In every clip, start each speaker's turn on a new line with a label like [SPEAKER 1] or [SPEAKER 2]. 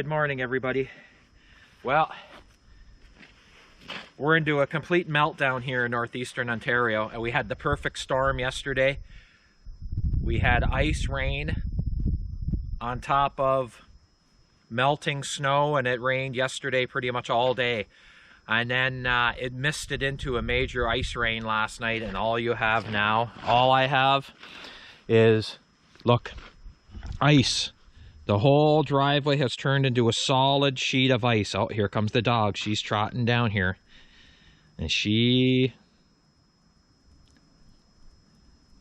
[SPEAKER 1] Good morning, everybody. Well, we're into a complete meltdown here in northeastern Ontario, and we had the perfect storm yesterday. We had ice rain on top of melting snow, and it rained yesterday pretty much all day. And then it misted into a major ice rain last night, and all I have is, look, ice. The whole driveway has turned into a solid sheet of ice. Oh, here comes the dog. She's trotting down here. And she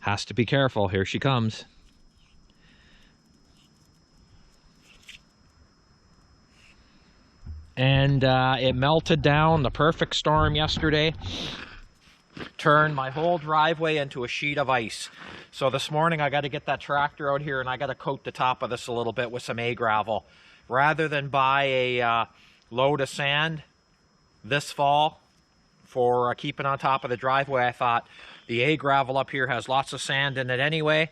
[SPEAKER 1] has to be careful. Here she comes. And it melted down. The perfect storm yesterday turned my whole driveway into a sheet of ice. So this morning I got to get that tractor out here and I got to coat the top of this a little bit with some A-gravel. Rather than buy a load of sand this fall for keeping on top of the driveway, I thought the A-gravel up here has lots of sand in it anyway,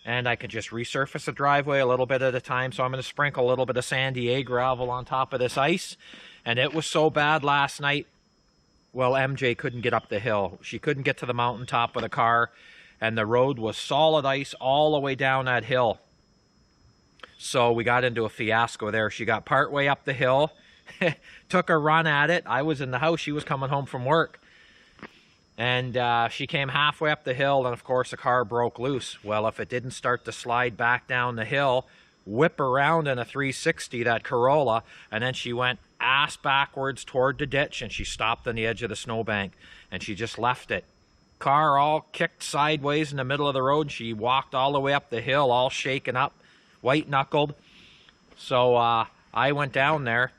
[SPEAKER 1] and I could just resurface the driveway a little bit at a time. So I'm going to sprinkle a little bit of sandy A-gravel on top of this ice. And it was so bad last night, well, MJ couldn't get up the hill. She couldn't get to the mountaintop with the car, and the road was solid ice all the way down that hill. So we got into a fiasco there. She got part way up the hill, took a run at it. I was in the house. She was coming home from work. And she came halfway up the hill, and of course the car broke loose. Well, if it didn't start to slide back down the hill, whip around in a 360, that Corolla, and then she went ass backwards toward the ditch, and she stopped on the edge of the snowbank, and she just left it. Car all kicked sideways in the middle of the road. She walked all the way up the hill, all shaken up, white-knuckled. So I went down there,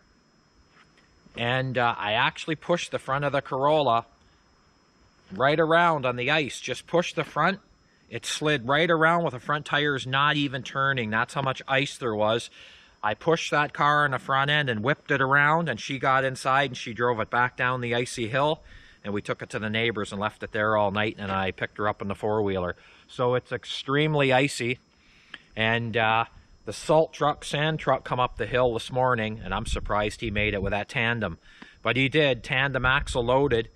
[SPEAKER 1] and I actually pushed the front of the Corolla right around on the ice. Just pushed the front. It slid right around with the front tires not even turning. That's how much ice there was. I pushed that car in the front end and whipped it around, and she got inside and she drove it back down the icy hill, and we took it to the neighbors and left it there all night, and I picked her up in the four-wheeler. So it's extremely icy, and the salt truck, sand truck come up the hill this morning, and I'm surprised he made it with that tandem. But he did, tandem axle loaded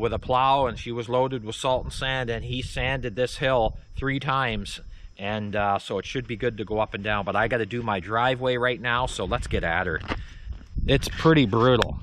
[SPEAKER 1] with a plow, and she was loaded with salt and sand, and he sanded this hill 3 times. And so it should be good to go up and down. But I got to do my driveway right now, so let's get at her. It's pretty brutal.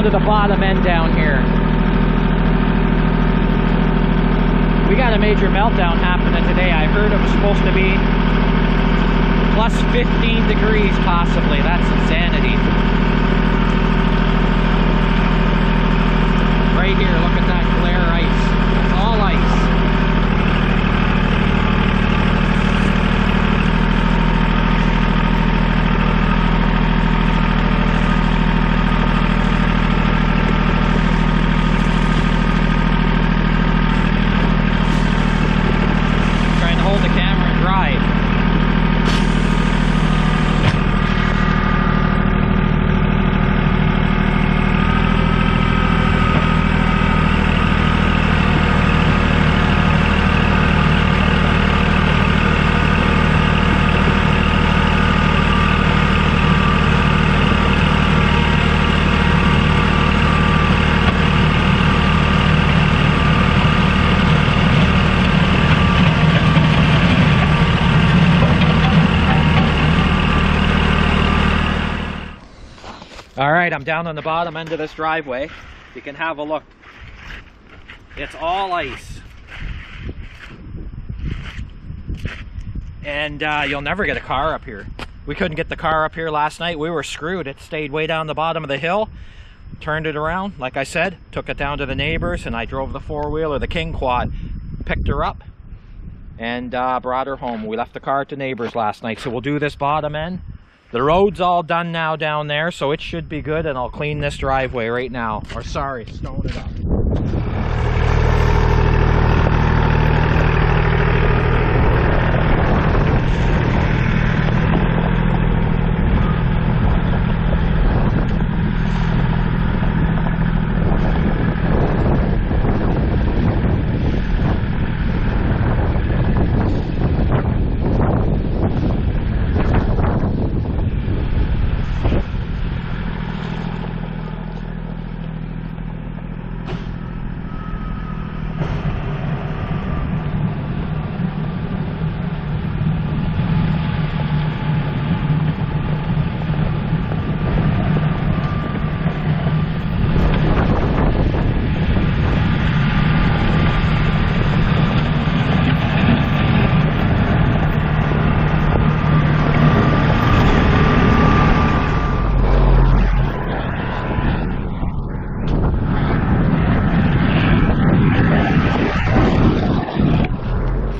[SPEAKER 1] to the bottom end down here. We got a major meltdown happening today. I heard it was supposed to be plus 15 degrees possibly. That's insanity. Right here, look at that glare ice. That's all ice. Trying to hold the camera and dry. Alright, I'm down on the bottom end of this driveway. You can have a look. It's all ice. And you'll never get a car up here. We couldn't get the car up here last night. We were screwed. It stayed way down the bottom of the hill. Turned it around, like I said. Took it down to the neighbors, and I drove the four-wheeler, the King Quad. Picked her up and brought her home. We left the car at the neighbors last night. So we'll do this bottom end. The road's all done now down there, so it should be good, and I'll clean this driveway right now. Or sorry, stone it up.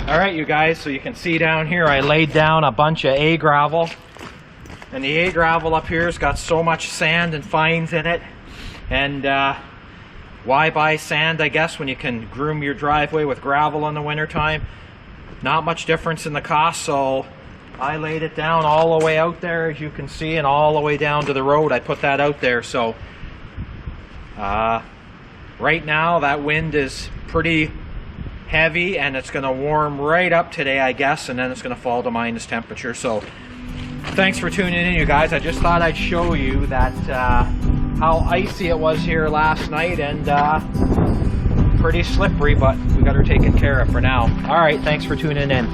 [SPEAKER 1] Alright you guys, so you can see down here I laid down a bunch of A gravel, and the A gravel up here has got so much sand and fines in it, and why buy sand, I guess, when you can groom your driveway with gravel in the wintertime? Not much difference in the cost, so I laid it down all the way out there, as you can see, and all the way down to the road. I put that out there, so right now that wind is pretty heavy, and it's going to warm right up today, I guess, and then it's going to fall to minus temperature. So thanks for tuning in, you guys. I just thought I'd show you that how icy it was here last night, and pretty slippery, but we got her taken care of for now. All right, thanks for tuning in.